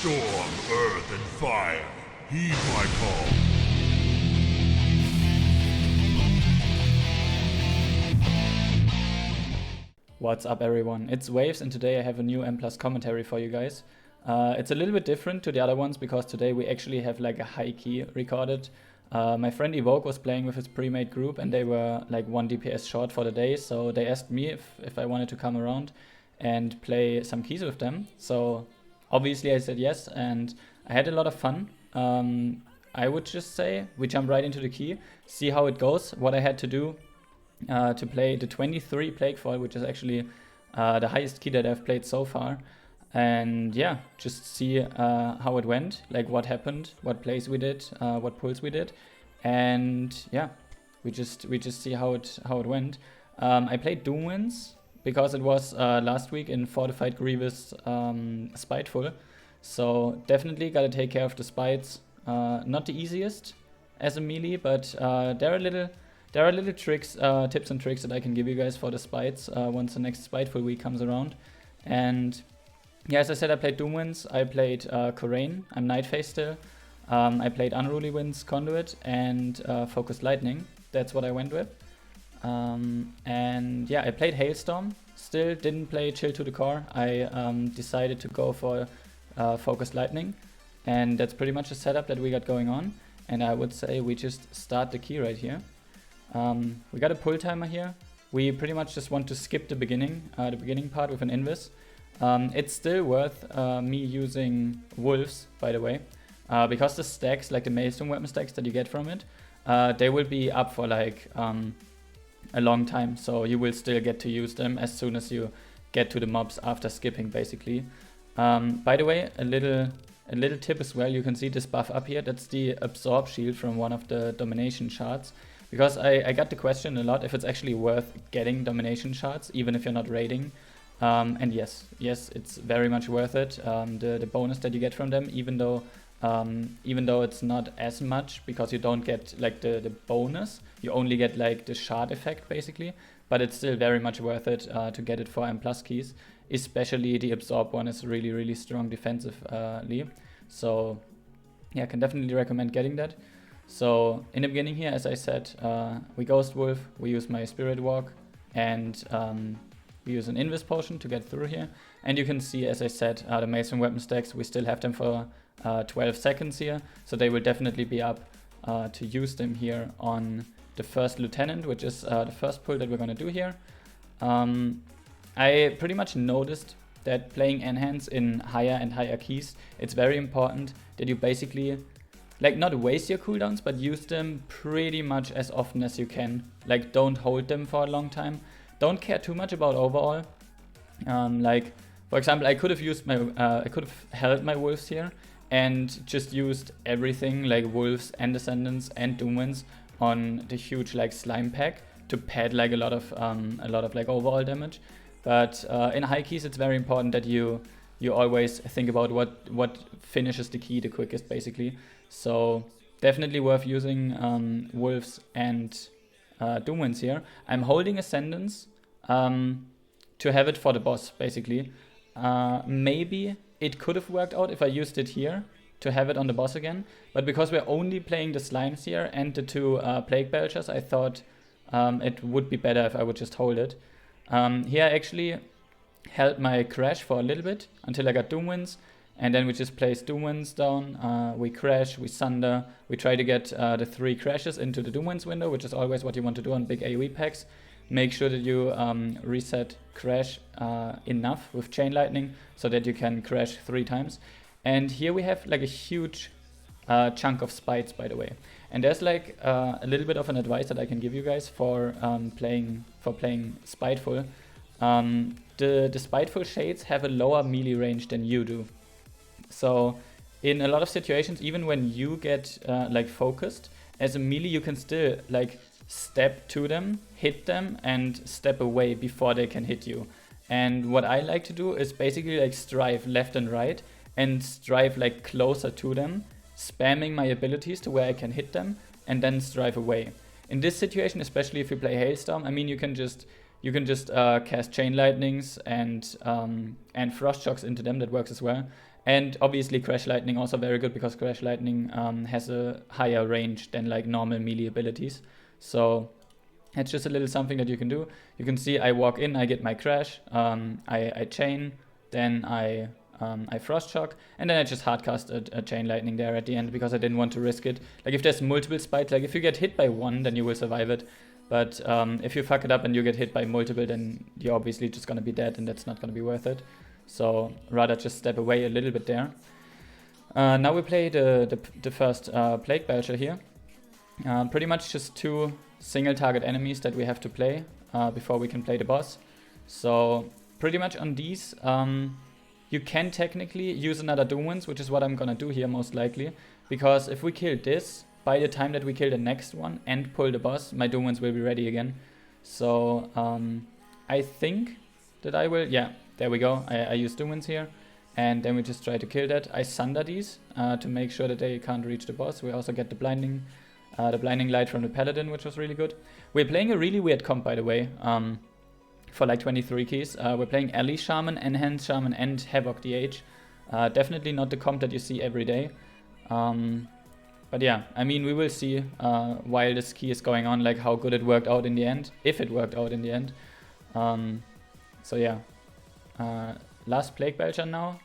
Storm, earth, and fire, heed my call. What's up everyone, it's Waves and today I have a new M+ commentary for you guys. It's a little bit different to the other ones because today we actually have like a high key recorded. My friend Evoke was playing with his pre-made group and they were like 1 DPS short for the day, so they asked me if I wanted to come around and play some keys with them. So obviously I said yes and I had a lot of fun. I would just say we jump right into the key, see how it goes, what I had to do to play the 23 Plaguefall, which is actually the highest key that I've played so far. And yeah, just see how it went, like what happened, what plays we did, what pulls we did, and yeah, we just see how it went. I played Doomwinds because it was last week in Fortified Grievous Spiteful, so definitely gotta take care of the spites. Not the easiest as a melee, but there are little tricks, tips and tricks that I can give you guys for the spites once the next Spiteful week comes around. And yeah, as I said, I played Doomwinds, I played Corraine, I'm Nightface still, I played Unruly Winds, Conduit, and Focused Lightning. That's what I went with. And yeah, I played Hailstorm, still didn't play Chill to the Core. I decided to go for Focused Lightning, and that's pretty much the setup that we got going on. And I would say we just start the key right here. We got a pull timer here. We pretty much just want to skip the beginning part with an Invis. It's still worth me using Wolves, by the way, because the stacks, like the Maelstrom weapon stacks that you get from it, they will be up for like a long time, so you will still get to use them as soon as you get to the mobs after skipping, basically. By the way, a little tip as well, you can see this buff up here, that's the Absorb shield from one of the Domination shards, because I got the question a lot if it's actually worth getting Domination shards, even if you're not raiding. And yes, it's very much worth it. The bonus that you get from them, even though it's not as much because you don't get like the bonus, you only get like the shard effect basically, but it's still very much worth it to get it for M+ keys. Especially the Absorb one is really strong defensively. So yeah, I can definitely recommend getting that. So in the beginning here, as I said, we Ghost Wolf, we use my Spirit Walk, and we use an Invis potion to get through here. And you can see, as I said, the Maelstrom weapon stacks, we still have them for 12 seconds here. So they will definitely be up to use them here on the first Lieutenant, which is the first pull that we're going to do here. I pretty much noticed that playing Enhance in higher and higher keys, it's very important that you basically, like, not waste your cooldowns, but use them pretty much as often as you can. Like, don't hold them for a long time. Don't care too much about overall. Like, for example, I could have used my, I could have held my Wolves here and just used everything like Wolves and Ascendance and Doomwinds on the huge like slime pack to pad like a lot of like overall damage. But in high keys, it's very important that you always think about what finishes the key the quickest, basically. So definitely worth using Wolves and Doomwinds here. I'm holding Ascendance to have it for the boss, basically. Maybe it could have worked out if I used it here to have it on the boss again, but because we're only playing the slimes here and the two Plague Belchers, I thought it would be better if I would just hold it. Here I actually held my Crash for a little bit until I got Doomwinds, and then we just place Doomwinds down, we Crash, we Sunder, we try to get the 3 crashes into the Doomwinds window, which is always what you want to do on big AoE packs. Make sure that you reset Crash enough with Chain Lightning so that you can Crash 3 times. And here we have like a huge chunk of spites, by the way. And there's like a little bit of an advice that I can give you guys for playing Spiteful. The Spiteful shades have a lower melee range than you do. So in a lot of situations, even when you get like focused, as a melee you can still like step to them, hit them, and step away before they can hit you. And what I like to do is basically like strive left and right and strive like closer to them, spamming my abilities to where I can hit them, and then strive away. In this situation, especially if you play Hailstorm, I mean, you can just cast Chain Lightnings and Frost Shocks into them. That works as well. And obviously Crash Lightning also very good, because Crash Lightning has a higher range than like normal melee abilities. So it's just a little something that you can do. You can see I walk in, I get my Crash, I chain, then I Frost Shock, and then I just hardcast a Chain Lightning there at the end, because I didn't want to risk it. Like if there's multiple spites, like if you get hit by one, then you will survive it. But if you fuck it up and you get hit by multiple, then you're obviously just gonna be dead, and that's not gonna be worth it. So rather just step away a little bit there. Now we play the first Plague Belcher here. Pretty much just 2 single target enemies that we have to play before we can play the boss. So pretty much on these, you can technically use another Doom Winds, which is what I'm gonna do here most likely. Because if we kill this, by the time that we kill the next one and pull the boss, my Doom Winds will be ready again. So I think that I will, yeah, there we go. I use Doom Winds here. And then we just try to kill that. I Sunder these to make sure that they can't reach the boss. We also get the blinding light from the Paladin, which was really good. We're playing a really weird comp, by the way, for like 23 keys. We're playing Ally Shaman, Enhanced Shaman, and Havoc DH. Definitely not the comp that you see every day. But yeah, I mean, we will see while this key is going on, like how good it worked out in the end, if it worked out in the end. So yeah, last Plague Belcher now.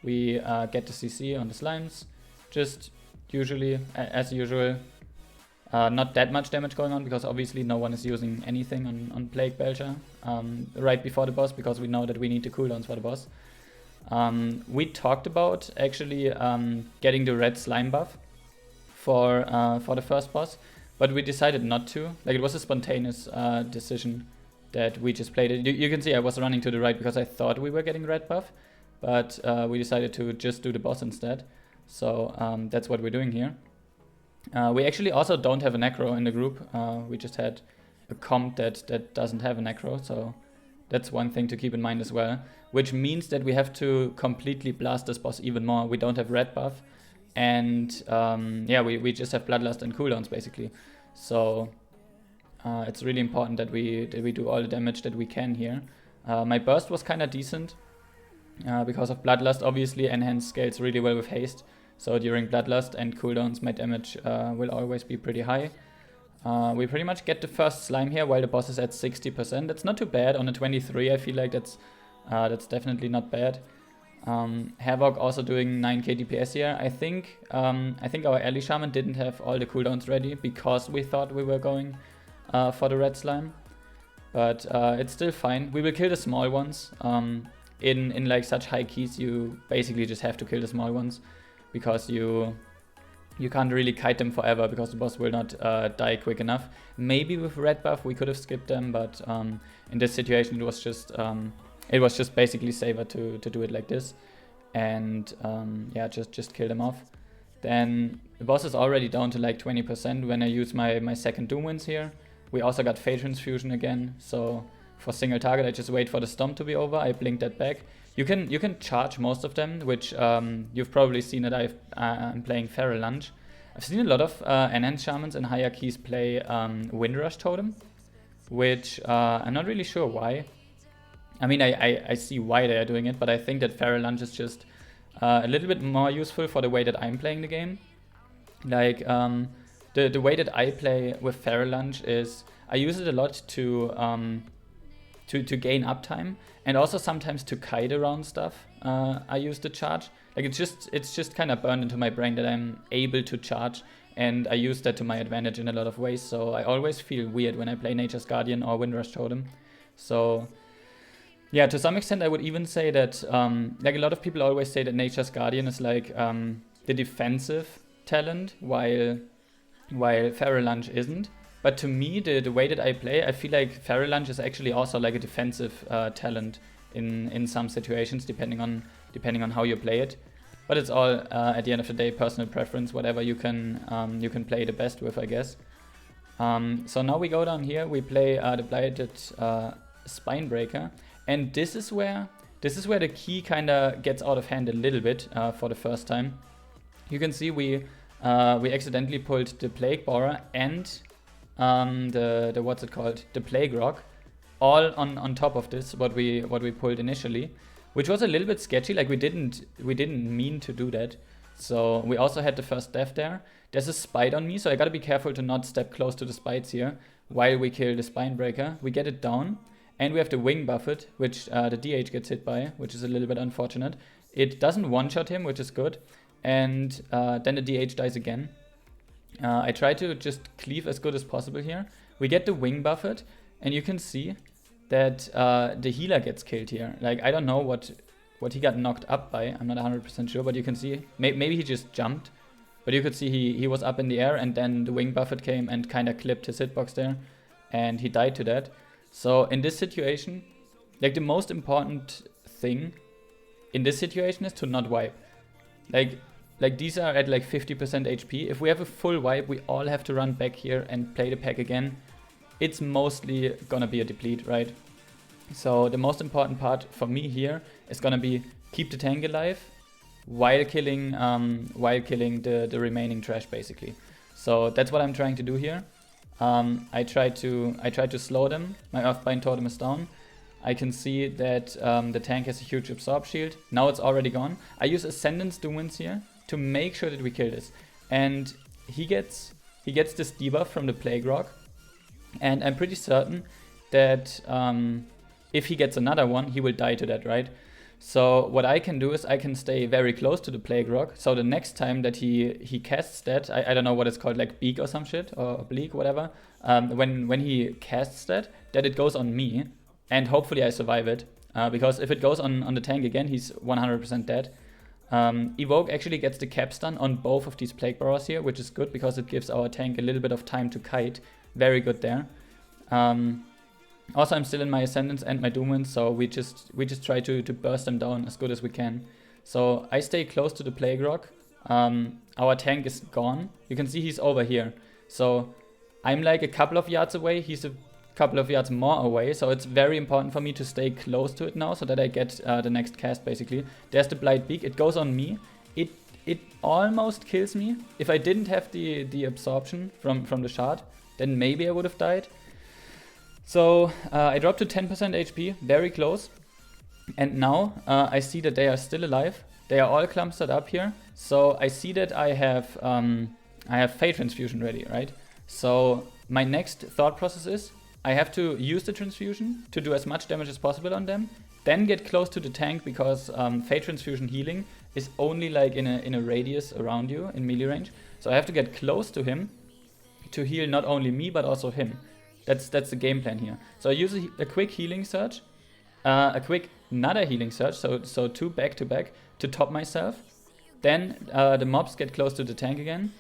We get the CC on the slimes. Just usually, as usual, not that much damage going on, because obviously no one is using anything on Plague Belcher right before the boss, because we know that we need the cooldowns for the boss. We talked about actually getting the red slime buff for the first boss, but we decided not to. Like, it was a spontaneous decision that we just played it. You can see I was running to the right because I thought we were getting red buff, but we decided to just do the boss instead. So that's what we're doing here. We actually also don't have a necro in the group. We just had a comp that doesn't have a necro, so that's one thing to keep in mind as well. Which means that we have to completely blast this boss even more. We don't have red buff, and yeah, we just have Bloodlust and cooldowns basically. So it's really important that we do all the damage that we can here. My burst was kind of decent because of Bloodlust. Obviously, Enhance scales really well with haste. So during Bloodlust and cooldowns, my damage will always be pretty high. We pretty much get the first slime here while the boss is at 60%. That's not too bad. On a 23, I feel like that's definitely not bad. Havoc also doing 9k DPS here. I think our Ally Shaman didn't have all the cooldowns ready because we thought we were going for the red slime. But it's still fine. We will kill the small ones. In like such high keys, you basically just have to kill the small ones, because you can't really kite them forever, because the boss will not die quick enough. Maybe with red buff we could have skipped them, but in this situation it was just basically safer to do it like this, and yeah, just kill them off. Then the boss is already down to like 20% when I use my second Doom Winds here. We also got Fate Transfusion again, so for single target I just wait for the Stomp to be over, I blink that back. You can charge most of them, which you've probably seen that I'm playing Feral Lunge. I've seen a lot of Enhanced Shamans and higher keys play Windrush Totem, which I'm not really sure why. I mean, I see why they are doing it, but I think that Feral Lunge is just a little bit more useful for the way that I'm playing the game. Like, the way that I play with Feral Lunge is I use it a lot to gain uptime, and also sometimes to kite around stuff. I use the charge. Like, it's just kind of burned into my brain that I'm able to charge, and I use that to my advantage in a lot of ways. So I always feel weird when I play Nature's Guardian or Windrush Totem. So yeah, to some extent I would even say that like a lot of people always say that Nature's Guardian is like the defensive talent, while Feral Lunge isn't. But to me, the way that I play, I feel like Feral Lunge is actually also like a defensive talent in some situations, depending on how you play it. But it's all at the end of the day personal preference, whatever you can play the best with, I guess. So now we go down here, we play the Blighted Spinebreaker, and this is where the key kind of gets out of hand a little bit for the first time. You can see we accidentally pulled the Plague Borer and the what's it called, the Plague Rock, all on top of this what we pulled initially. which was a little bit sketchy. Like we didn't mean to do that. So we also had the first death there. There's a spite on me, so I gotta be careful to not step close to the spites here while we kill the Spine Breaker. We get it down, and we have the Wing Buffet, which the DH gets hit by, which is a little bit unfortunate. It doesn't one-shot him, which is good, and then the DH dies again. I try to just cleave as good as possible here. We get the Wing Buffet, and you can see that the healer gets killed here. Like, I don't know what he got knocked up by. I'm not 100% sure, but you can see, maybe he just jumped. But you could see he was up in the air, and then the Wing Buffet came and kind of clipped his hitbox there, and he died to that. So in this situation, like the most important thing in this situation is to not wipe. Like these are at like 50% HP. If we have a full wipe, we all have to run back here and play the pack again. It's mostly gonna be a deplete, right? So the most important part for me here is gonna be keep the tank alive while killing the remaining trash, basically. So that's what I'm trying to do here. I try to slow them. My Earthbind Totem is down. I can see that the tank has a huge absorb shield. Now it's already gone. I use Ascendance Doomwinds here to make sure that we kill this. And he gets this debuff from the Plague Rock. And I'm pretty certain that if he gets another one, he will die to that, right? So what I can do is I can stay very close to the Plague Rock. So the next time that he casts that, I don't know what it's called, like Beak or some shit, or Oblique, whatever. When he casts that it goes on me. And hopefully I survive it. Because if it goes on the tank again, he's 100% dead. Evoke actually gets the cap stun on both of these Plague Borers here, which is good because it gives our tank a little bit of time to kite. Very good there. Also, I'm still in my Ascendance and my Doomwind, so we just try to burst them down as good as we can. So I stay close to the Plague Rock. Our tank is gone. You can see he's over here. So I'm like a couple of yards away. He's a couple of yards more away. So it's very important for me to stay close to it now so that I get the next cast, basically. There's the Blight Beak. It goes on me. It almost kills me. If I didn't have the absorption from the shard, then maybe I would have died. So I dropped to 10% HP, very close. And now I see that they are still alive. They are all clustered up here. So I see that I have Fate Transfusion ready, right? So my next thought process is I have to use the Transfusion to do as much damage as possible on them. Then get close to the tank because Fate Transfusion healing is only like in a radius around you in melee range. So I have to get close to him to heal not only me but also him. That's the game plan here. So I use a quick healing surge, another healing surge, so two back to back to top myself. Then the mobs get close to the tank again,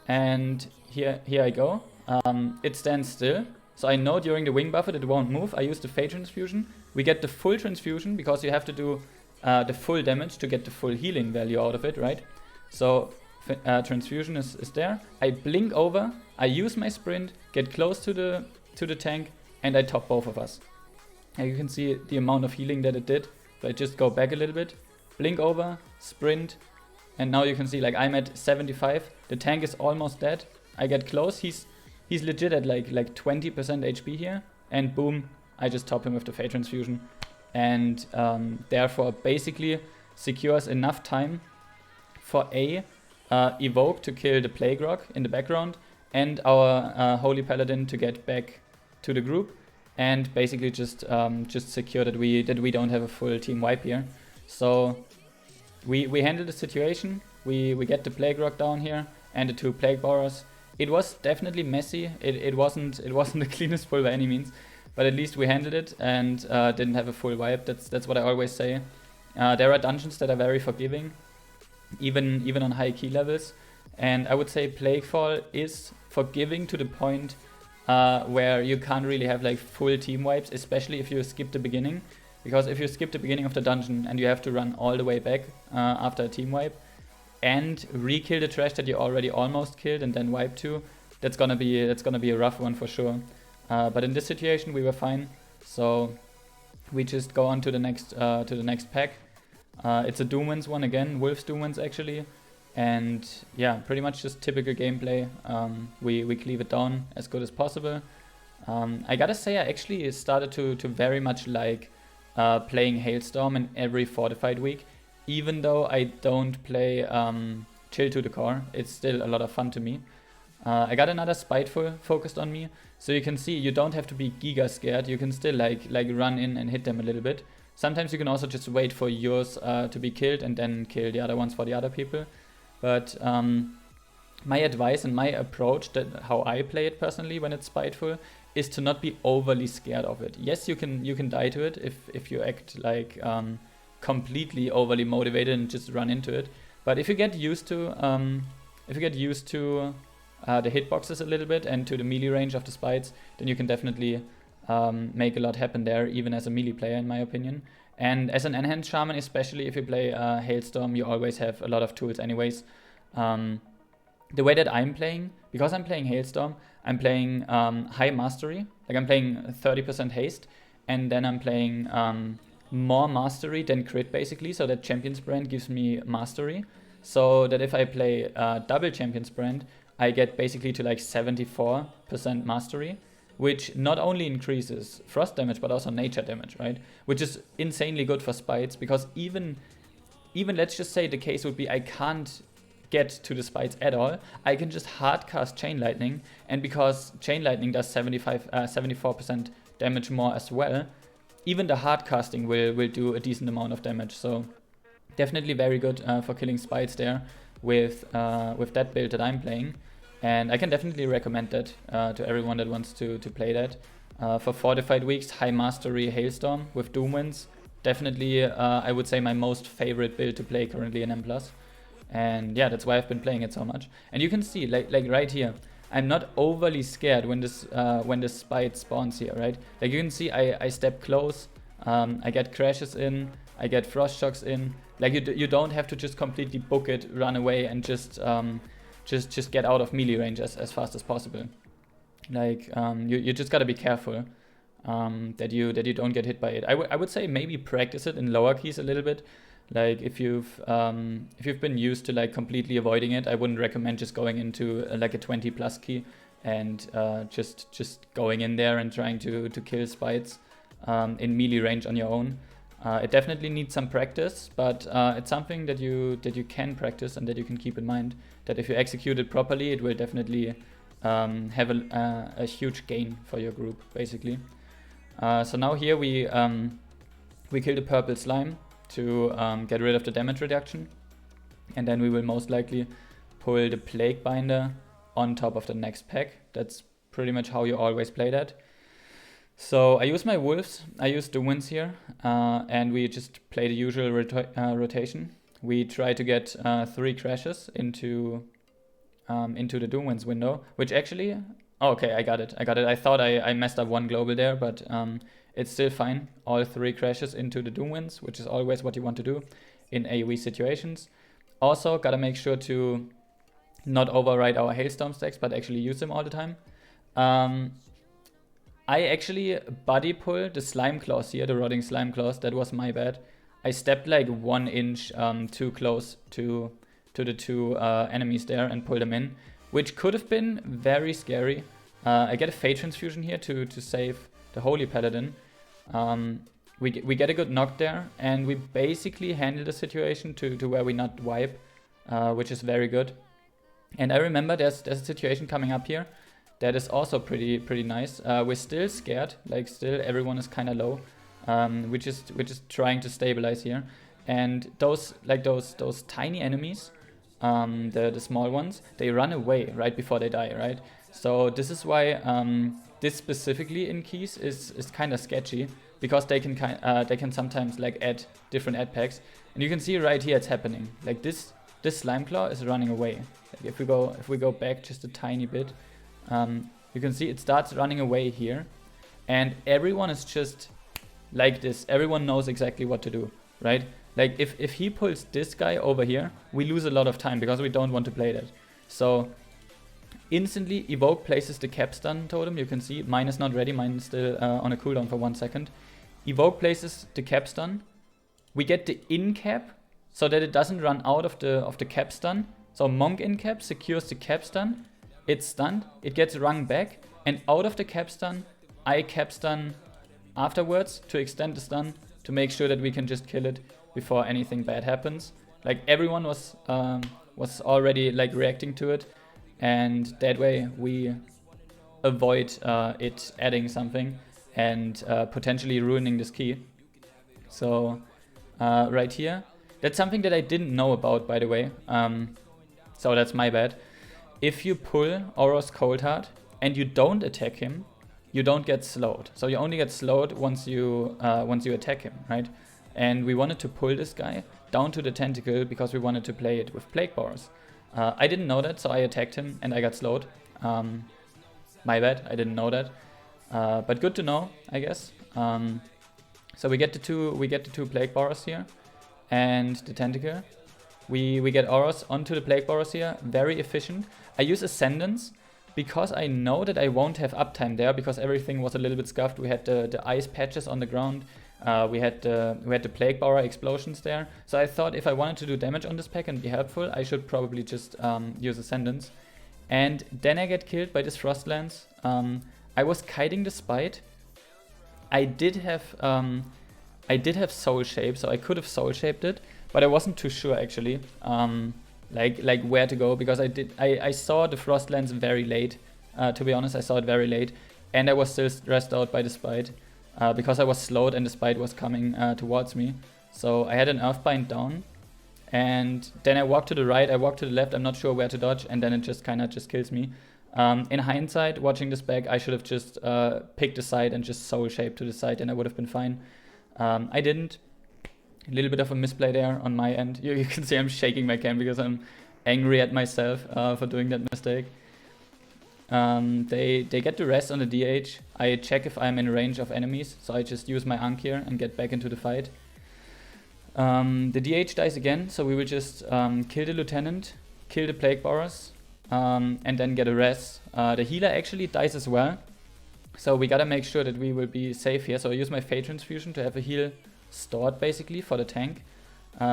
and here I go. It stands still, so I know during the Wing Buffet it won't move. I use the Fate Transfusion. We get the full transfusion because you have to do the full damage to get the full healing value out of it, right? So transfusion is there. I blink over, I use my sprint, get close to the tank, and I top both of us. And you can see the amount of healing that it did. So I just go back a little bit, blink over, sprint, and now you can see like I'm at 75. The tank is almost dead. I get close. He's legit at like 20% HP here, and boom, I just top him with the Fate Transfusion, and therefore basically secures enough time for Evoke to kill the Plague Rock in the background, and our Holy Paladin to get back to the group, and basically just secure that we don't have a full team wipe here. So we handle the situation. We get the Plague Rock down here and the two Plague Borers. It was definitely messy. It wasn't the cleanest pull by any means, but at least we handled it and didn't have a full wipe. That's what I always say. There are dungeons that are very forgiving, even on high key levels, and I would say Plaguefall is forgiving to the point where you can't really have like full team wipes, especially if you skip the beginning, because if you skip the beginning of the dungeon and you have to run all the way back after a team wipe and re-kill the trash that you already almost killed and then wipe to, that's gonna be a rough one for sure. But in this situation we were fine, so we just go on to the next pack. It's a Doomwinds one again, Wolf's Doomwinds actually, and yeah, pretty much just typical gameplay. We cleave it down as good as possible. I gotta say I actually started to very much like playing Hailstorm in every fortified week. Even though I don't play Chill to the Core, it's still a lot of fun to me. I got another Spiteful focused on me, so you can see you don't have to be giga scared. You can still like run in and hit them a little bit. Sometimes you can also just wait for yours to be killed and then kill the other ones for the other people. But my advice and my approach, that how I play it personally when it's Spiteful, is to not be overly scared of it. Yes, you can die to it if you act like completely overly motivated and just run into it. But if you get used to the hitboxes a little bit and to the melee range of the spites, then you can definitely make a lot happen there, even as a melee player, in my opinion. And as an Enhanced Shaman, especially if you play Hailstorm, you always have a lot of tools anyways. The way that I'm playing, because I'm playing Hailstorm, I'm playing high mastery. Like I'm playing 30% haste, and then I'm playing more mastery than crit basically, so that Champion's Brand gives me mastery. So that if I play double Champion's Brand, I get basically to like 74% mastery, which not only increases frost damage but also nature damage, right? Which is insanely good for spites, because even let's just say the case would be I can't get to the spites at all, I can just hardcast Chain Lightning, and because Chain Lightning does 74% damage more as well, even the hardcasting will do a decent amount of damage. So definitely very good for killing spites there with that build that I'm playing. And I can definitely recommend that to everyone that wants to play that. For fortified weeks, high mastery Hailstorm with Doom Winds. Definitely, I would say my most favorite build to play currently in M+. And yeah, that's why I've been playing it so much. And you can see, like right here, I'm not overly scared when this spite spawns here, right? Like you can see, I step close, I get crashes in, I get frost shocks in. Like you don't have to just completely book it, run away, and just get out of melee range as fast as possible. Like you just gotta be careful that you don't get hit by it. I would say maybe practice it in lower keys a little bit. Like if you've been used to like completely avoiding it, I wouldn't recommend just going into like a 20+ key and just going in there and trying to kill spites in melee range on your own. It definitely needs some practice, but it's something that you can practice and that you can keep in mind. That if you execute it properly, it will definitely have a huge gain for your group, basically. So now here we kill the purple slime to get rid of the damage reduction, and then we will most likely pull the Plague Binder on top of the next pack. That's pretty much how you always play that. So I use my wolves, I use the winds here, and we just play the usual rotation. We try to get 3 crashes into the Doom Winds window, which actually, oh, okay, I got it. I thought I messed up one global there, but it's still fine. All 3 crashes into the Doom Winds, which is always what you want to do in AoE situations. Also, gotta make sure to not override our Hailstorm stacks, but actually use them all the time. I actually body pulled the slime claws here, the rotting slime claws. That was my bad. I stepped like 1 inch too close to the 2 enemies there and pulled them in, which could have been very scary. I get a Fate Transfusion here to save the Holy Paladin. We get a good knock there, and we basically handle the situation to where we not wipe, which is very good. And I remember there's a situation coming up here that is also pretty nice. We're still scared, like still everyone is kind of low. We're just trying to stabilize here, and those tiny enemies, the small ones, they run away right before they die, right? So this is why this specifically in keys is kind of sketchy, because they can sometimes like add different add packs, and you can see right here it's happening. Like this slime claw is running away. Like if we go back just a tiny bit, you can see it starts running away here, and everyone is just like this. Everyone knows exactly what to do, right? Like if he pulls this guy over here, we lose a lot of time because we don't want to play that. So instantly Evoke places the capstun totem. You can see mine is not ready, mine is still on a cooldown for 1 second. Evoke places the capstun. We get the in cap so that it doesn't run out of the capstun. So Monk in cap secures the capstun. It's stunned, it gets rung back, and out of the capstun, I capstun afterwards to extend the stun to make sure that we can just kill it before anything bad happens. Like everyone was already like reacting to it, and that way we avoid it adding something and potentially ruining this key. So right here, that's something that I didn't know about, by the way. So that's my bad. If you pull Auro's Cold Heart and you don't attack him, you don't get slowed. So you only get slowed once you attack him, right? And we wanted to pull this guy down to the tentacle because we wanted to play it with Plague Borers. I didn't know that, so I attacked him and I got slowed. My bad, I didn't know that. But good to know, I guess. So we get the two Plague Borers here and the tentacle. We get Auros onto the Plague Borers here, very efficient. I use Ascendance because I know that I won't have uptime there because everything was a little bit scuffed. We had the ice patches on the ground. We had the Plague Borer explosions there. So I thought if I wanted to do damage on this pack and be helpful, I should probably just use Ascendance. And then I get killed by this Frostlands. I was kiting the Spite. I did have Soul Shape, so I could have Soul Shaped it, but I wasn't too sure actually, like where to go, because I saw the Frostlands very late. To be honest, I saw it very late, and I was still stressed out by the Spite because I was slowed and the Spite was coming towards me. So I had an Earthbind down, and then I walked to the right, I walked to the left. I'm not sure where to dodge, and then it just kind of just kills me. In hindsight, watching this back, I should have just picked a side and just Soul Shaped to the side, and I would have been fine. I didn't. A little bit of a misplay there on my end. You can see I'm shaking my cam because I'm angry at myself for doing that mistake. They get the rest on the DH. I check if I'm in range of enemies, so I just use my Ankh here and get back into the fight. The DH dies again, so we will just kill the Lieutenant, kill the Plague Borers, and then get a res. The healer actually dies as well, so we gotta make sure that we will be safe here. So I use my Fey Transfusion to have a heal stored basically for the tank.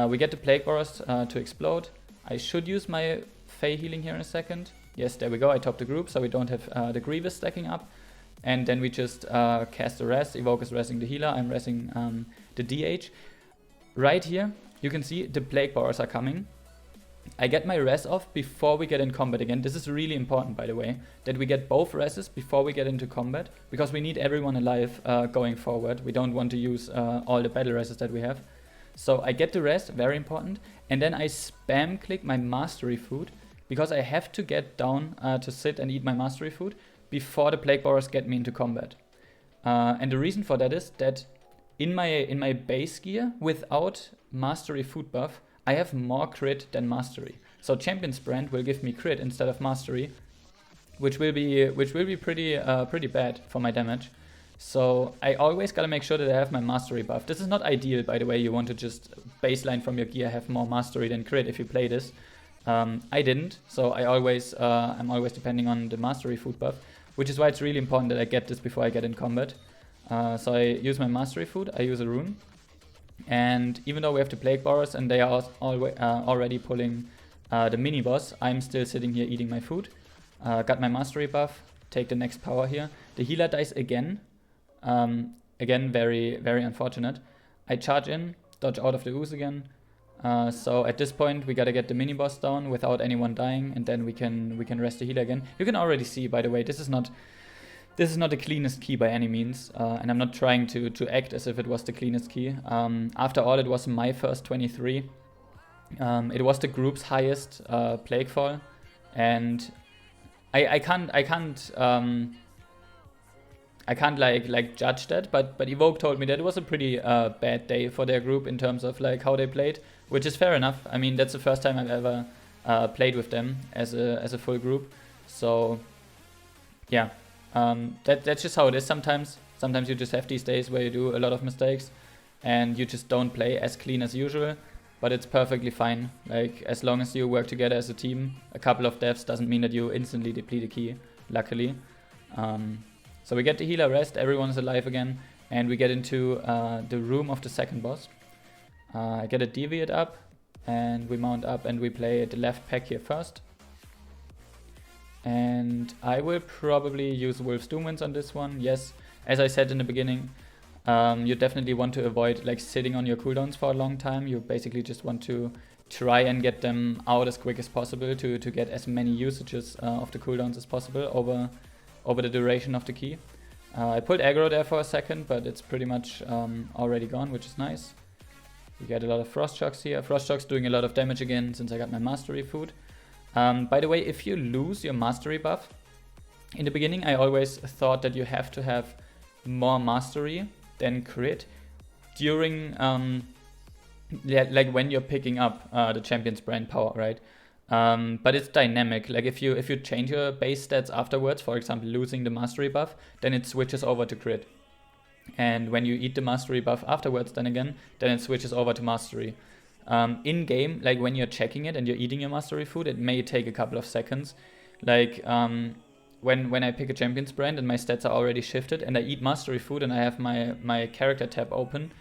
We get the Plague Borers to explode. I should use my Fey healing here in a second. Yes, there we go. I top the group so we don't have the Grievous stacking up. And then we just cast the res. Evoke is resing the healer. I'm resing the DH. Right here, you can see the Plague Borers are coming. I get my res off before we get in combat again. This is really important, by the way, that we get both reses before we get into combat, because we need everyone alive going forward. We don't want to use all the battle reses that we have. So I get the res, very important, and then I spam click my mastery food because I have to get down to sit and eat my mastery food before the Plague Borers get me into combat. And the reason for that is that in my base gear, without mastery food buff, I have more crit than mastery. So Champion's Brand will give me crit instead of mastery, which will be pretty bad for my damage. So I always gotta make sure that I have my mastery buff. This is not ideal, by the way. You want to just baseline from your gear, have more mastery than crit if you play this. I didn't, so I'm always depending on the mastery food buff, which is why it's really important that I get this before I get in combat. So I use my mastery food, I use a rune. And even though we have the Plague Borers and they are already pulling the mini boss, I'm still sitting here eating my food. Got my mastery buff, take the next power here. The healer dies again. Again, very, very unfortunate. I charge in, dodge out of the ooze again. So at this point we gotta get the mini boss down without anyone dying, and then we can rest the healer again. You can already see, by the way, this is not the cleanest key by any means, and I'm not trying to act as if it was the cleanest key. After all, it was my first 23. It was the group's highest Plaguefall, and I can't like judge that, but Evoke told me that it was a pretty bad day for their group in terms of like how they played, which is fair enough. I mean, that's the first time I've ever played with them as a full group, so yeah. That's just how it is sometimes. Sometimes you just have these days where you do a lot of mistakes and you just don't play as clean as usual, but it's perfectly fine. Like, as long as you work together as a team, a couple of deaths doesn't mean that you instantly deplete a key, luckily. So we get the healer rest, everyone is alive again, and we get into the room of the second boss. I get a deviate up, and we mount up and we play the left pack here first. And I will probably use Wolf's Doomwinds on this one. Yes, as I said in the beginning, You definitely want to avoid like sitting on your cooldowns for a long time. You basically just want to try and get them out as quick as possible to get as many usages of the cooldowns as possible over the duration of the key. I pulled aggro there for a second, but it's pretty much already gone, which is nice. We get a lot of Frost Shocks here. Frost Shocks doing a lot of damage again since I got my Mastery food. By the way, if you lose your Mastery buff, in the beginning I always thought that you have to have more Mastery than crit during, like when you're picking up the Champion's Brand power, right? But it's dynamic. Like if you change your base stats afterwards, for example losing the Mastery buff, then it switches over to crit. And when you eat the Mastery buff afterwards, then it switches over to Mastery. In game, like when you're checking it and you're eating your Mastery food, it may take a couple of seconds. Like when I pick a Champion's Brand and my stats are already shifted and I eat Mastery food and I have my character tab open,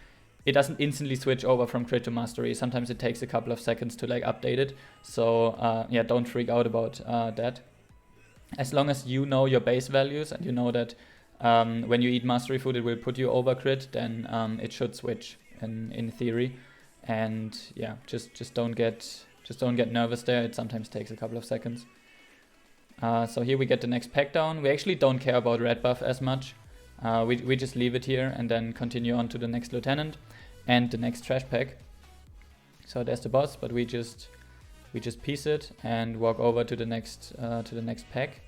it doesn't instantly switch over from crit to Mastery. Sometimes it takes a couple of seconds to like update it. So yeah, don't freak out about that. As long as you know your base values and you know that when you eat Mastery food, it will put you over crit, then it should switch in theory. And yeah, just don't get nervous there. It sometimes takes a couple of seconds. So here we get the next pack down. We actually don't care about red buff as much. We just leave it here and then continue on to the next lieutenant and the next trash pack. So there's the boss, but we just piece it and walk over to the next pack.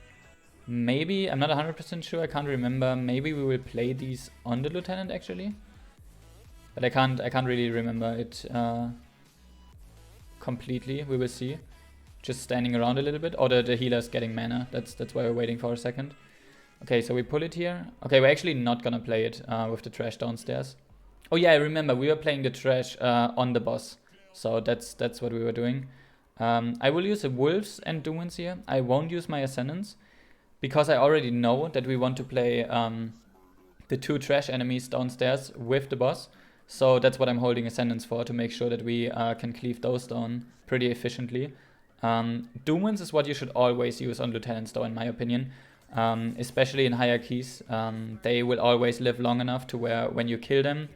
Maybe, I'm not 100% sure, I can't remember. Maybe we will play these on the lieutenant actually, but I can't really remember it completely. We will see. Just standing around a little bit, or the healer's getting mana. That's why we're waiting for a second. Okay, so we pull it here. Okay, we're actually not gonna play it with the trash downstairs. Oh yeah, I remember we were playing the trash on the boss, so that's what we were doing. I will use the wolves and Doomwinds here. I won't use my Ascendance, because I already know that we want to play the 2 trash enemies downstairs with the boss. So that's what I'm holding Ascendance for, to make sure that we can cleave those down pretty efficiently. Doomwinds is what you should always use on Lieutenants though, in my opinion. Especially in higher keys. They will always live long enough to where when you kill them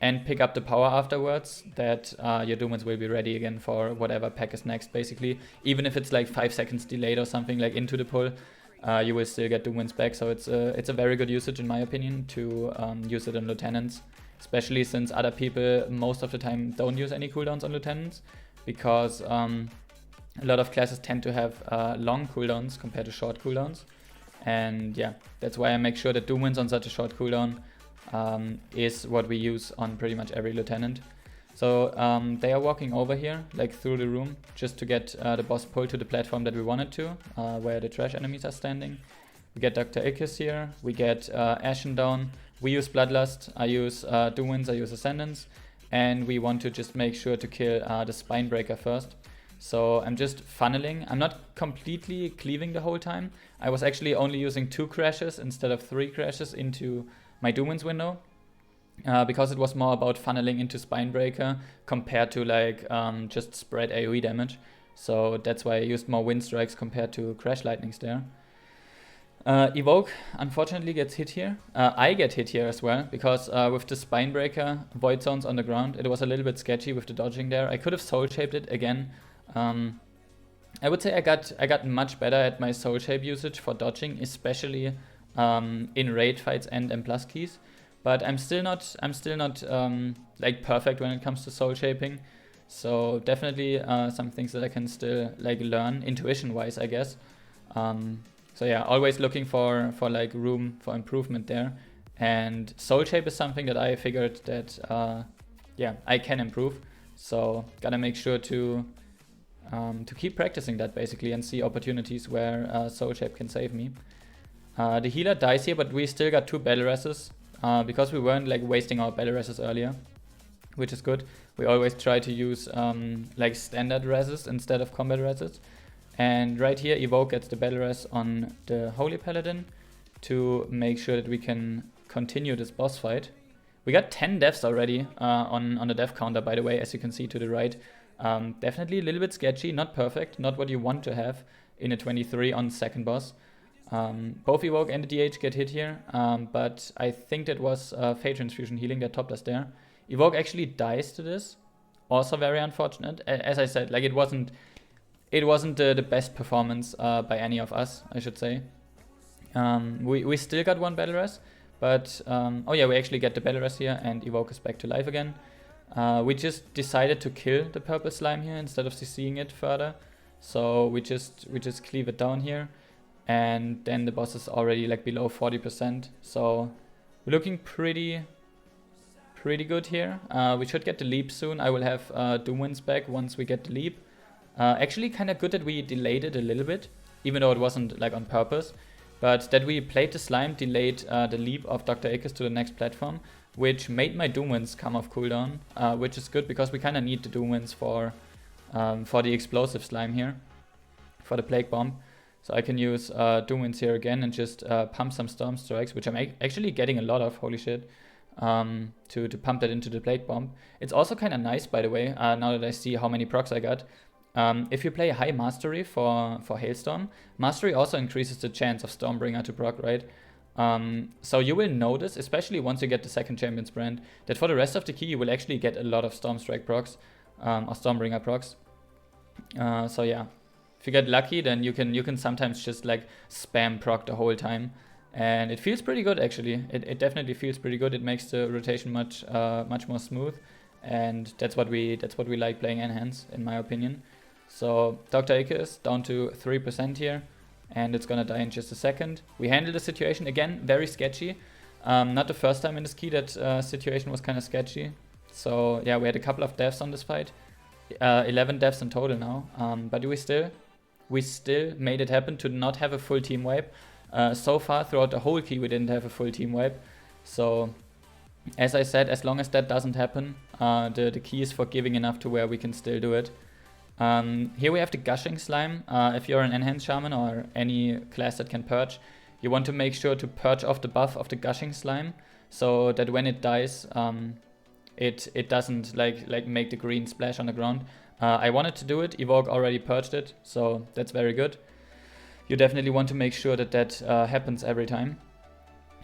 and pick up the power afterwards, that your Doomwinds will be ready again for whatever pack is next, basically. Even if it's like 5 seconds delayed or something, like into the pull, you will still get Doomwinds back. So it's a very good usage in my opinion to use it on Lieutenants, especially since other people most of the time don't use any cooldowns on Lieutenants, because a lot of classes tend to have long cooldowns compared to short cooldowns. And yeah, that's why I make sure that Doomwinds on such a short cooldown is what we use on pretty much every lieutenant. So they are walking over here, like through the room, just to get the boss pulled to the platform that we wanted to, where the trash enemies are standing. We get Dr. Ickes here, we get Ashen down, we use Bloodlust, I use Doomwinds, I use Ascendance, and we want to just make sure to kill the Spinebreaker first. So I'm just funneling. I'm not completely cleaving the whole time. I was actually only using 2 crashes instead of 3 crashes into my Doomwinds window, because it was more about funneling into Spinebreaker compared to like just spread AoE damage. So that's why I used more Wind Strikes compared to Crash Lightnings there. Evoke unfortunately gets hit here. I get hit here as well, because with the Spinebreaker Void Zones on the ground, it was a little bit sketchy with the dodging there. I could have Soul Shaped it again. I would say I got much better at my Soul Shape usage for dodging, especially in raid fights and M+ keys. But I'm still not like perfect when it comes to Soul Shaping. So definitely some things that I can still like learn intuition wise, I guess. So yeah, always looking for like room for improvement there. And Soul Shape is something that I figured that yeah, I can improve. So gotta make sure to keep practicing that basically and see opportunities where Soul Shape can save me. The healer dies here, but we still got 2 battle reses because we weren't like wasting our battle reses earlier, which is good. We always try to use like standard reses instead of combat reses. And right here, Evoke gets the battle res on the Holy Paladin to make sure that we can continue this boss fight. We got 10 deaths already on the death counter, by the way, as you can see to the right. Definitely a little bit sketchy, not perfect, not what you want to have in a 23 on second boss. Both Evoke and the DH get hit here, but I think that was Fate Transfusion healing that topped us there. Evoke actually dies to this, also very unfortunate. As I said, like it wasn't the best performance by any of us, I should say. We still got one battle res, but oh yeah, we actually get the battle res here, and Evoke is back to life again. We just decided to kill the purple slime here instead of CCing it further, so we just cleave it down here, and then the boss is already like below 40%. So we're looking pretty good here. We should get the leap soon. I will have Doomwinds back once we get the leap. Actually, kind of good that we delayed it a little bit, even though it wasn't like on purpose. But that we played the slime delayed the leap of Dr. Akers to the next platform, which made my Doomwinds come off cooldown, which is good because we kind of need the Doomwinds for the explosive slime here, for the Plague Bomb. So I can use Doomwinds here again and just pump some Storm Strikes, which I'm actually getting a lot of, holy shit, to pump that into the Plague Bomb. It's also kind of nice, by the way, now that I see how many procs I got. If you play high Mastery for Hailstorm, Mastery also increases the chance of Stormbringer to proc, right? So you will notice, especially once you get the second Champion's Brand, that for the rest of the key you will actually get a lot of Storm Strike procs, or Stormbringer procs. So yeah, if you get lucky, then you can sometimes just like spam proc the whole time, and it feels pretty good actually. It definitely feels pretty good. It makes the rotation much more smooth, and that's what we like playing Enhance, in my opinion. So Dr. Akers down to 3% here, and it's gonna die in just a second. We handled the situation again, very sketchy. Not the first time in this key that situation was kind of sketchy. So yeah, we had a couple of deaths on this fight, 11 deaths in total now. But we still made it happen to not have a full team wipe. So far throughout the whole key we didn't have a full team wipe. So as I said, as long as that doesn't happen, the key is forgiving enough to where we can still do it. Here we have the Gushing Slime. If you're an Enhanced Shaman or any class that can purge, you want to make sure to purge off the buff of the Gushing Slime, so that when it dies, it doesn't like make the green splash on the ground. I wanted to do it, Evoke already purged it, so that's very good. You definitely want to make sure that happens every time.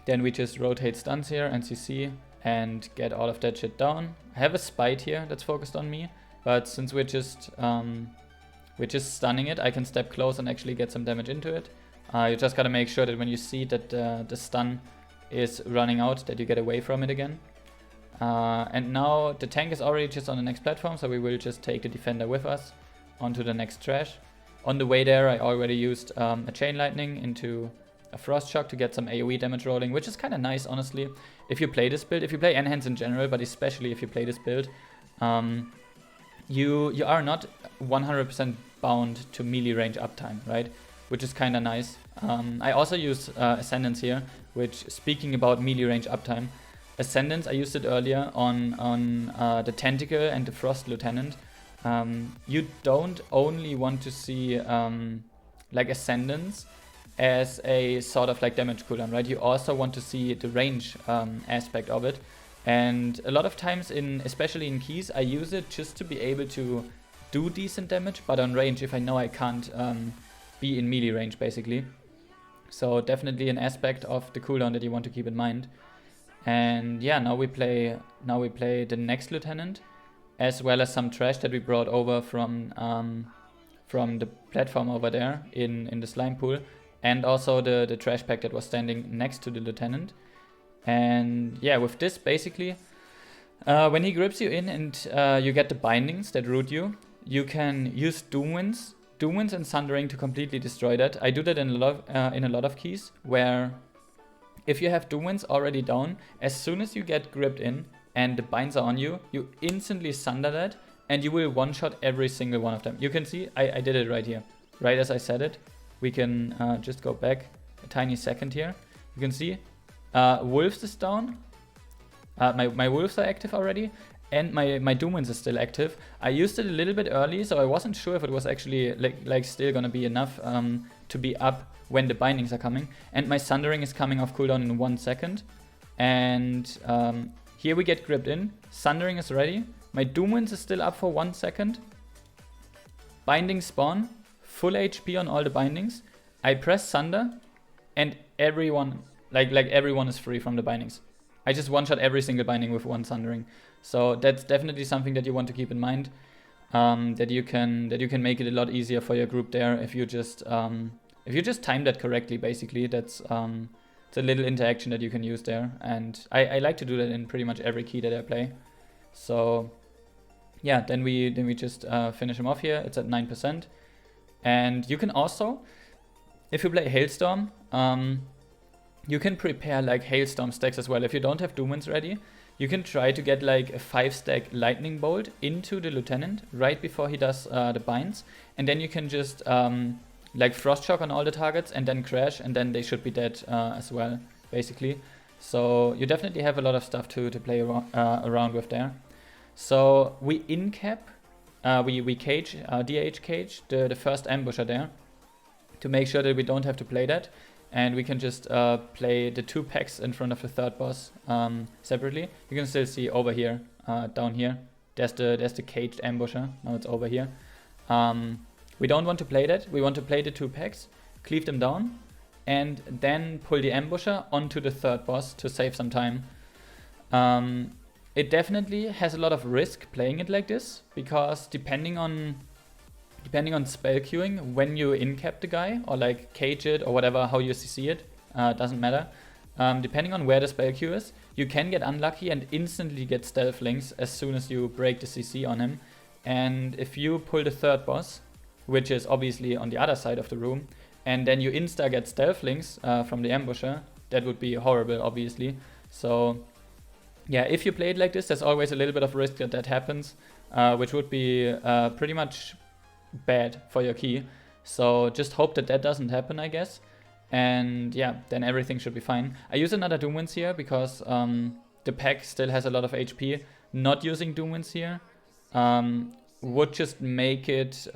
Then we just rotate stuns here and CC and get all of that shit down. I have a Spite here that's focused on me, but since we're just stunning it, I can step close and actually get some damage into it. You just gotta make sure that when you see that the stun is running out, that you get away from it again. And now the tank is already just on the next platform, so we will just take the defender with us onto the next trash. On the way there, I already used a Chain Lightning into a Frost Shock to get some AoE damage rolling, which is kind of nice, honestly. If you play this build, if you play Enhance in general, but especially if you play this build, you are not 100% bound to melee range uptime, right? Which is kind of nice. I also use Ascendance here, which, speaking about melee range uptime, Ascendance, I used it earlier on the Tentacle and the Frost Lieutenant. You don't only want to see like Ascendance as a sort of like damage cooldown, right? You also want to see the range aspect of it. And a lot of times, especially in keys, I use it just to be able to do decent damage, but on range if I know I can't be in melee range, basically. So definitely an aspect of the cooldown that you want to keep in mind. And yeah, now we play the next Lieutenant, as well as some trash that we brought over from the platform over there in the slime pool, and also the trash pack that was standing next to the Lieutenant. And yeah, with this, basically, when he grips you in and you get the bindings that root you, you can use Doomwinds and Sundering to completely destroy that. I do that in a lot of keys, where if you have Doomwinds already down, as soon as you get gripped in and the binds are on you, you instantly sunder that, and you will one-shot every single one of them. You can see, I did it right here. Right as I said it. We can just go back a tiny second here. You can see, Wolves is down. My Wolves are active already, and my Doomwinds is still active. I used it a little bit early, so I wasn't sure if it was actually like still gonna be enough to be up when the bindings are coming. And my Sundering is coming off cooldown in 1 second. And here we get gripped in. Sundering is ready. My Doomwinds is still up for 1 second. Bindings spawn. Full HP on all the bindings. I press Sunder. and everyone, like everyone is free from the bindings. I just one-shot every single binding with one Sundering. So that's definitely something that you want to keep in mind. That you can make it a lot easier for your group there if you just time that correctly. Basically, that's it's a little interaction that you can use there, and I like to do that in pretty much every key that I play. So yeah, then we just finish him off here. It's at 9%, and you can also, if you play Hailstorm, you can prepare like Hailstorm stacks as well. If you don't have Doomwinds ready, you can try to get like a 5-stack Lightning Bolt into the Lieutenant right before he does the binds, and then you can just like Frost Shock on all the targets and then crash, and then they should be dead as well, basically. So you definitely have a lot of stuff to play around with there. So we in-cap, we cage, DH cage, the first ambusher there, to make sure that we don't have to play that. And we can just play the 2 packs in front of the third boss separately. You can still see over here, down here, there's the caged ambusher. Now it's over here. We don't want to play that. We want to play the 2 packs, cleave them down, and then pull the ambusher onto the third boss to save some time. It definitely has a lot of risk playing it like this, because depending on spell queuing, when you in-cap the guy, or like cage it, or whatever, how you CC it, doesn't matter. Depending on where the spell queue is, you can get unlucky and instantly get stealth links as soon as you break the CC on him. And if you pull the third boss, which is obviously on the other side of the room, and then you insta get stealth links from the ambusher, that would be horrible, obviously. So yeah, if you play it like this, there's always a little bit of risk that happens, which would be pretty much bad for your key. So just hope that doesn't happen, I guess. And yeah, then everything should be fine. I use another Doomwinds here because the pack still has a lot of HP. Not using Doomwinds here would just make it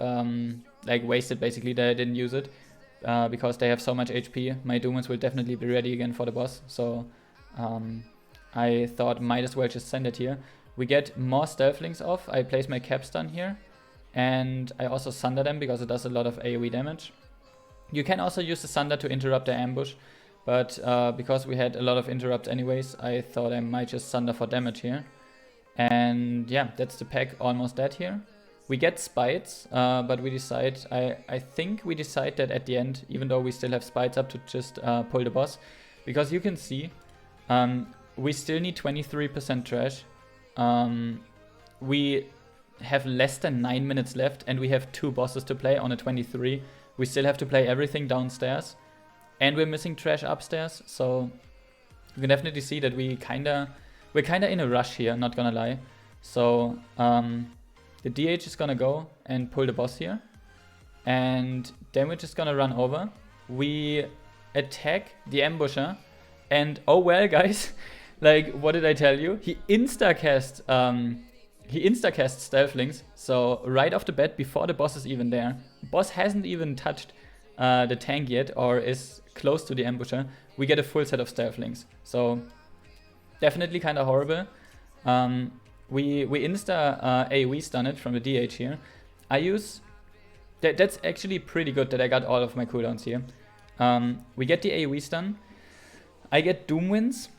like wasted, basically, that I didn't use it, because they have so much HP. My Doomwinds will definitely be ready again for the boss, so I thought might as well just send it here. We get more stealth links off. I place my capstun here, and I also sunder them because it does a lot of AoE damage. You can also use the sunder to interrupt the ambush, but because we had a lot of interrupts anyways, I thought I might just sunder for damage here. And yeah, that's the pack almost dead here. We get spites, but we decide, I think we decide that at the end, even though we still have spites up, to just pull the boss. Because you can see, we still need 23% trash. We have less than 9 minutes left, and we have 2 bosses to play on a 23. We still have to play everything downstairs, and we're missing trash upstairs. So you can definitely see that we're kinda in a rush here, not gonna lie. So the DH is gonna go and pull the boss here, and then we're just gonna run over. We attack the ambusher, and oh well, guys, like, what did I tell you? He insta-cast stealth links, so right off the bat, before the boss is even there. Boss hasn't even touched the tank yet, or is close to the ambusher. We get a full set of stealth links, so definitely kind of horrible. We insta AoE stun it from the DH here. I use that's actually pretty good that I got all of my cooldowns here. We get the AoE stun. I get Doomwinds.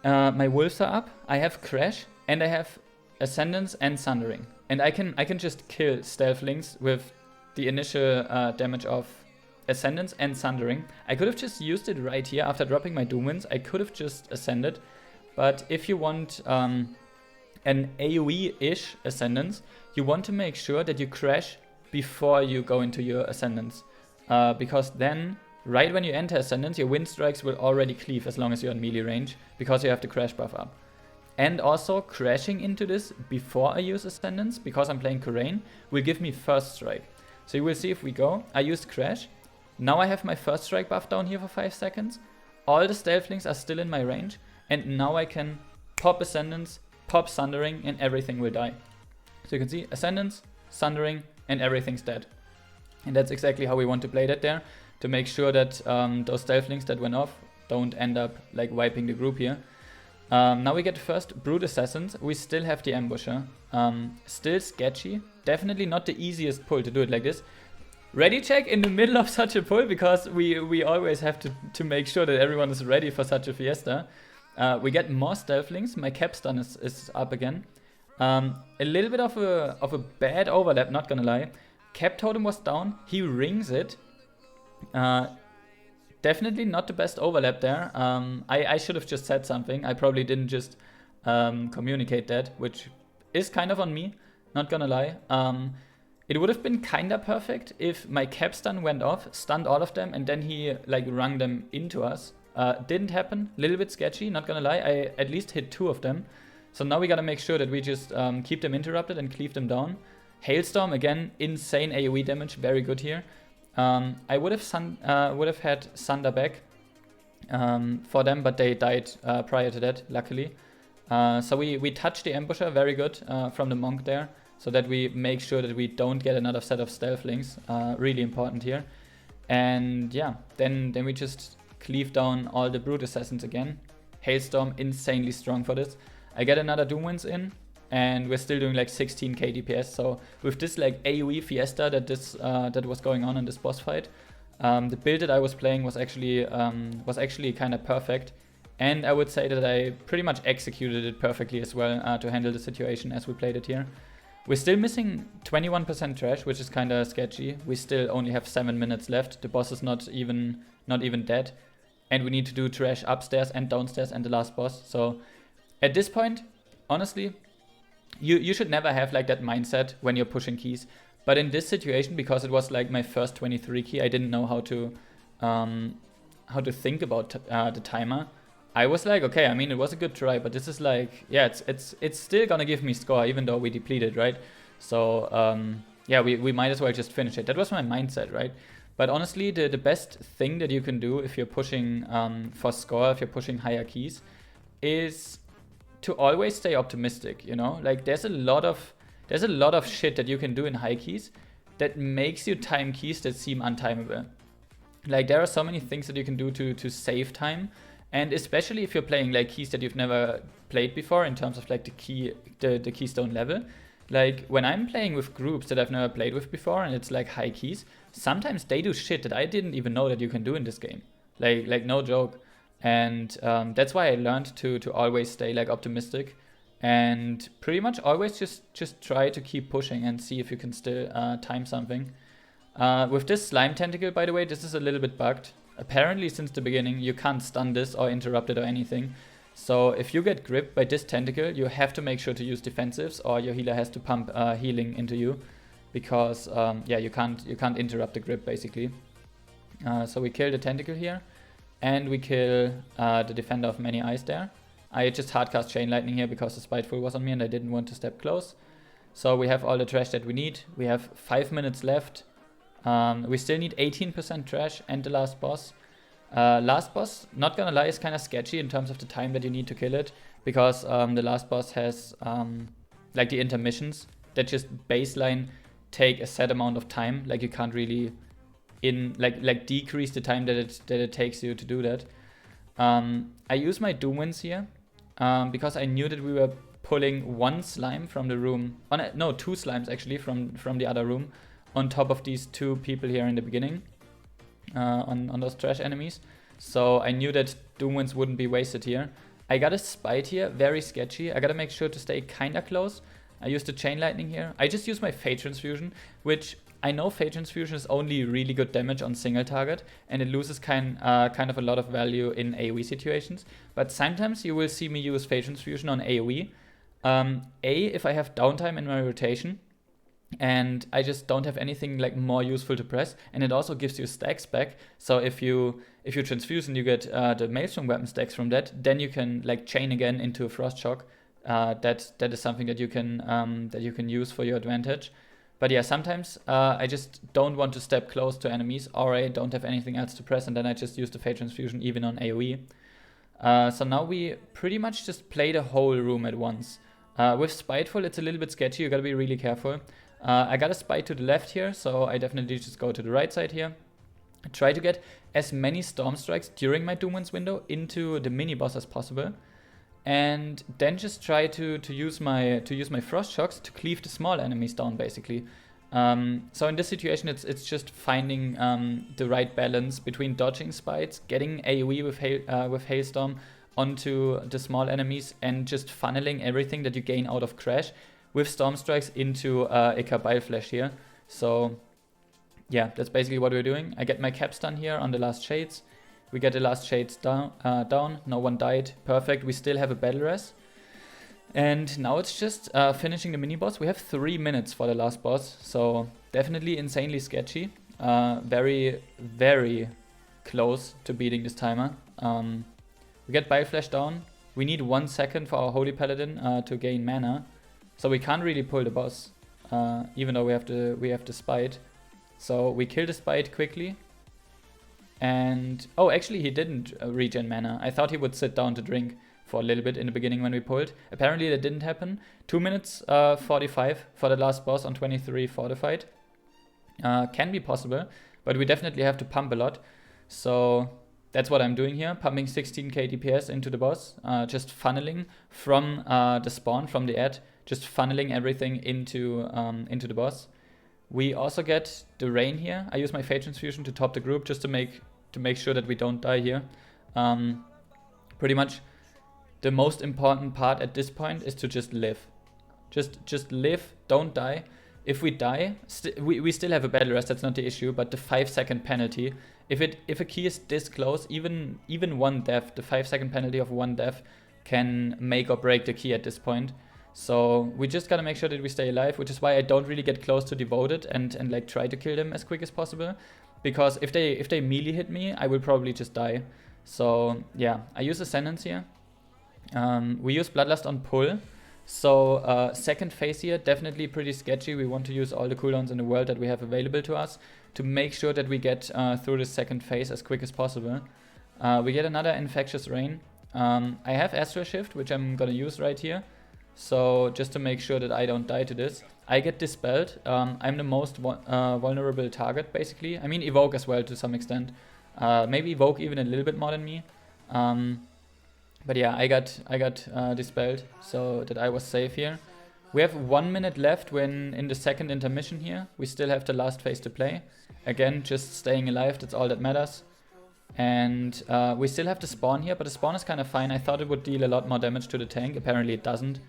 My wolves are up. I have Crash, and I have Ascendance and Sundering, and I can just kill stealth links with the initial damage of Ascendance and Sundering. I could have just used it right here after dropping my Doomwinds. I could have just ascended, but if you want an AoE-ish Ascendance, you want to make sure that you crash before you go into your Ascendance, because then right when you enter Ascendance, your wind strikes will already cleave as long as you're in melee range, because you have the crash buff up. And also, crashing into this before I use Ascendance, because I'm playing Kurain, will give me first strike. So you will see if we go. I used Crash. Now I have my first strike buff down here for 5 seconds. All the stealth links are still in my range. And now I can pop Ascendance, pop Sundering, and everything will die. So you can see Ascendance, Sundering, and everything's dead. And that's exactly how we want to play that there, to make sure that those stealth links that went off don't end up like wiping the group here. Now we get first Brute Assassins. We still have the Ambusher. Still sketchy. Definitely not the easiest pull to do it like this. ready check in the middle of such a pull, because we always have to make sure that everyone is ready for such a fiesta. We get more Stealthlings. My cap stun is up again. A little bit of a bad overlap, not gonna lie. Cap totem was down. He rings it. Definitely not the best overlap there. I should have just said something. I probably didn't just communicate that, which is kind of on me, not gonna lie. It would have been kinda perfect if my cap stun went off, stunned all of them, and then he like rung them into us. Didn't happen. Little bit sketchy, not gonna lie. I at least hit 2 of them. So now we gotta make sure that we just keep them interrupted and cleave them down. Hailstorm, again, insane AoE damage, very good here. I would have had Sunder back for them, but they died prior to that, luckily. So we touched the ambusher, very good, from the monk there, so that we make sure that we don't get another set of stealthlings, really important here. And yeah, then we just cleave down all the brute assassins again. Hailstorm, insanely strong for this. I get another Doomwinds in, and we're still doing like 16k DPS. So with this like AoE fiesta that was going on in this boss fight, the build that I was playing was actually kind of perfect, and I would say that I pretty much executed it perfectly as well to handle the situation as we played it here. We're still missing 21% trash, which is kind of sketchy. We still only have 7 minutes left. The boss is not even dead, and we need to do trash upstairs and downstairs and the last boss. So at this point, honestly, you should never have like that mindset when you're pushing keys. But in this situation, because it was like my first 23 key, I didn't know how to think about the timer. I was like, okay, I mean, it was a good try, but this is like, yeah, it's still gonna give me score even though we depleted, right? So yeah, we might as well just finish it. That was my mindset, right? But honestly, the best thing that you can do if you're pushing for score, if you're pushing higher keys, is to always stay optimistic, you know? Like there's a lot of shit that you can do in high keys that makes you time keys that seem untimable. Like there are so many things that you can do to save time, and especially if you're playing like keys that you've never played before in terms of like the keystone level. Like when I'm playing with groups that I've never played with before and it's like high keys, sometimes they do shit that I didn't even know that you can do in this game. Like no joke. And that's why I learned to always stay like optimistic and pretty much always just try to keep pushing and see if you can still time something. With this slime tentacle, by the way, this is a little bit bugged. Apparently since the beginning you can't stun this or interrupt it or anything. So if you get gripped by this tentacle, you have to make sure to use defensives, or your healer has to pump healing into you, because yeah, you can't interrupt the grip basically. So we kill the tentacle here, and we kill the defender of many eyes there. I just hardcast chain lightning here because the spiteful was on me and I didn't want to step close. So we have all the trash that we need. We have 5 minutes left. We still need 18% trash and the last boss. Last boss, not gonna lie, is kind of sketchy in terms of the time that you need to kill it, because the last boss has like the intermissions that just baseline take a set amount of time. Like you can't really like decrease the time that it takes you to do that. I use my Doomwinds here because I knew that we were pulling 1 slime from the room. No, 2 slimes actually from the other room, on top of these 2 people here in the beginning, on those trash enemies. So I knew that Doomwinds wouldn't be wasted here. I got a spite here, very sketchy. I gotta make sure to stay kinda close. I used the chain lightning here. I just used my Fate Transfusion, which I know Fate Transfusion is only really good damage on single target, and it loses kind of a lot of value in AoE situations. But sometimes you will see me use Fate Transfusion on AoE. If I have downtime in my rotation, and I just don't have anything like more useful to press, and it also gives you stacks back. So if you transfuse and you get the Maelstrom weapon stacks from that, then you can like chain again into a Frost Shock. That is something that you can use for your advantage. But yeah, sometimes I just don't want to step close to enemies, or I don't have anything else to press, and then I just use the Fate Transfusion even on AoE. So now we pretty much just play the whole room at once. With Spiteful, it's a little bit sketchy. You gotta be really careful. I got a spite to the left here, so I definitely just go to the right side here. I try to get as many Storm Strikes during my Doomwinds window into the mini boss as possible, and then just try to use my Frost Shocks to cleave the small enemies down basically. So in this situation, it's just finding the right balance between dodging spites, getting AoE with Hailstorm onto the small enemies, and just funneling everything that you gain out of Crash with Storm Strikes into a Kabyle Flash here. So yeah, that's basically what we're doing. I get my capstun here on the last Shades. We get the last Shades down. No one died. Perfect. We still have a battle res. And now it's just finishing the mini-boss. We have 3 minutes for the last boss. So definitely insanely sketchy. Very, very close to beating this timer. We get Bile Flash down. We need 1 second for our Holy Paladin to gain mana. So we can't really pull the boss, even though we have the Spite. So we kill the Spite quickly. And oh, actually he didn't regen mana. I thought he would sit down to drink for a little bit in the beginning when we pulled. Apparently that didn't happen. 2 minutes 45 for the last boss on 23 fortified. Can be possible, but we definitely have to pump a lot. So that's what I'm doing here, pumping 16k DPS into the boss, just funneling from the spawn, from the ad, just funneling everything into the boss. We also get the rain here. I use my Fate Transfusion to top the group just to make sure that we don't die here. Pretty much the most important part at this point is to just live. Just live, don't die. If we die, we still have a battle rest, that's not the issue, but the 5-second penalty, if a key is this close, even 1 death, the 5-second penalty of 1 death can make or break the key at this point. So we just gotta make sure that we stay alive, which is why I don't really get close to Devoted and like try to kill them as quick as possible. Because if they melee hit me, I will probably just die. So yeah, I use Ascendance here. We use Bloodlust on pull. So second phase here, definitely pretty sketchy. We want to use all the cooldowns in the world that we have available to us to make sure that we get through the second phase as quick as possible. We get another Infectious Rain. I have Astral Shift, which I'm gonna use right here. So just to make sure that I don't die to this. I get Dispelled. I'm the most vulnerable target, basically. I mean, Evoke as well to some extent. Maybe Evoke even a little bit more than me. But yeah, I got Dispelled, so that I was safe here. We have 1 minute left when in the second intermission here. We still have the last phase to play. Again, just staying alive, that's all that matters. And we still have the spawn here, but the spawn is kind of fine. I thought it would deal a lot more damage to the tank. Apparently it doesn't.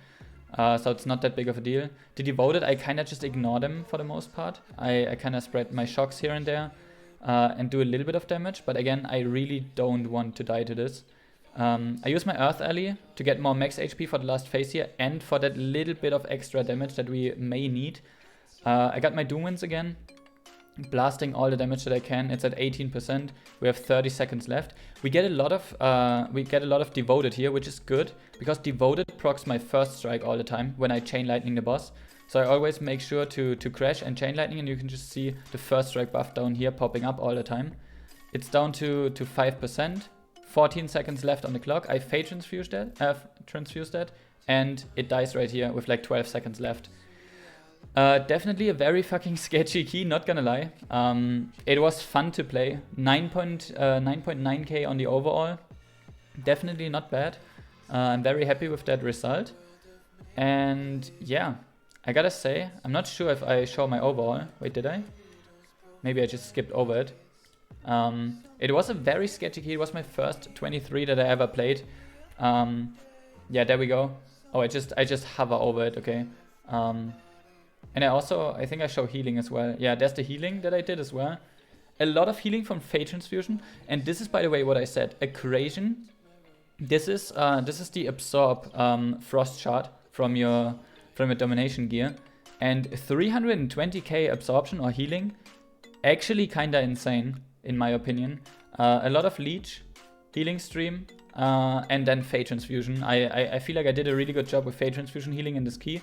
So it's not that big of a deal. The Devoted, I kind of just ignore them for the most part. I kind of spread my shocks here and there and do a little bit of damage. But again, I really don't want to die to this. I use my Earth Ally to get more max HP for the last phase here and for that little bit of extra damage that we may need. I got my Doom Winds again, blasting all the damage that I can. It's at 18%. We have 30 seconds left. We get a lot of Devoted here, which is good because Devoted procs my first strike all the time when I Chain Lightning the boss. So I always make sure to crash and Chain Lightning, and you can just see the first strike buff down here popping up all the time. It's down to 5%. 14 seconds left on the clock. I Fate transfused that, and it dies right here with like 12 seconds left. Definitely a very fucking sketchy key, not gonna lie. It was fun to play. 9.9k on the overall. Definitely not bad. I'm very happy with that result. And yeah, I gotta say, I'm not sure if I show my overall. Wait, did I? Maybe I just skipped over it. It was a very sketchy key. It was my first 23 that I ever played. Yeah, there we go. Oh, I just hover over it, okay. And I think I show healing as well. Yeah, there's the healing that I did as well. A lot of healing from Fate Transfusion. And this is, by the way, what I said. Accretion. This is the Absorb Frost Shard from your Domination gear. And 320k absorption or healing. Actually kinda insane, in my opinion. A lot of Leech, Healing Stream, and then Fate Transfusion. I feel like I did a really good job with Fate Transfusion healing in this key.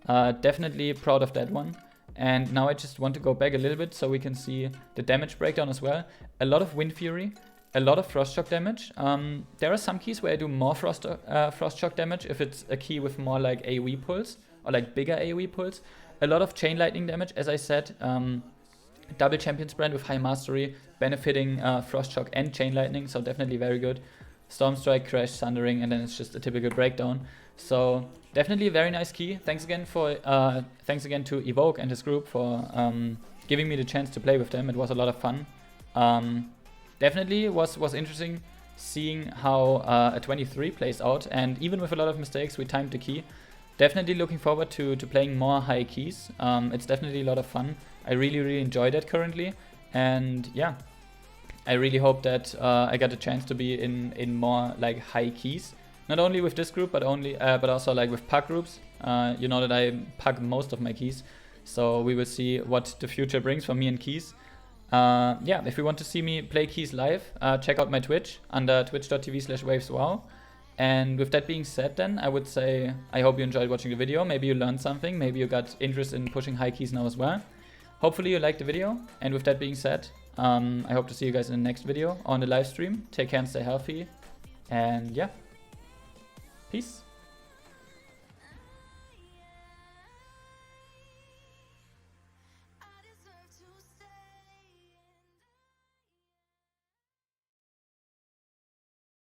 Definitely proud of that one. And now I just want to go back a little bit so we can see the damage breakdown as well. A lot of Wind Fury, a lot of Frost Shock damage. There are some keys where I do more Frost Shock damage if it's a key with more like AoE pulls or like bigger AoE pulls. A lot of Chain Lightning damage, as I said. Double Champion's Brand with high mastery, benefiting Frost Shock and Chain Lightning, so definitely very good. Stormstrike, Crash, Sundering, and then it's just a typical breakdown. So definitely a very nice key. Thanks again to Evoke and his group for giving me the chance to play with them. It was a lot of fun. Definitely was interesting seeing how a 23 plays out, and even with a lot of mistakes, we timed the key. Definitely looking forward to playing more high keys. It's definitely a lot of fun. I really enjoy that currently, and yeah, I really hope that I get a chance to be in more like high keys. Not only with this group, but also like with pack groups. You know that I pack most of my keys, so we will see what the future brings for me and keys. Yeah, if you want to see me play keys live, check out my Twitch under twitch.tv/waveswow. And with that being said, then I would say I hope you enjoyed watching the video. Maybe you learned something. Maybe you got interest in pushing high keys now as well. Hopefully you liked the video. And with that being said, I hope to see you guys in the next video on the live stream. Take care and stay healthy. And yeah. Peace.